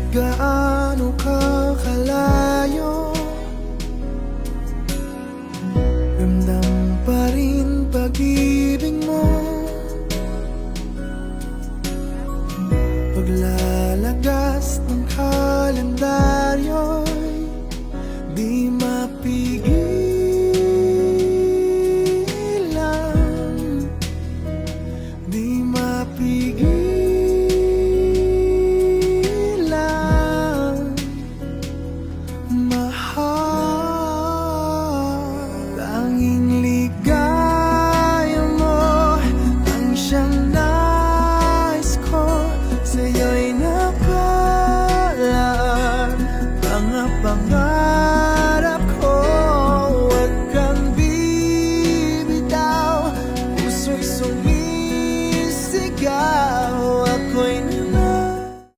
gaano ka kalayo, ramdam pa rin pag-ibig mo. Paglalagas ng kalendaryo,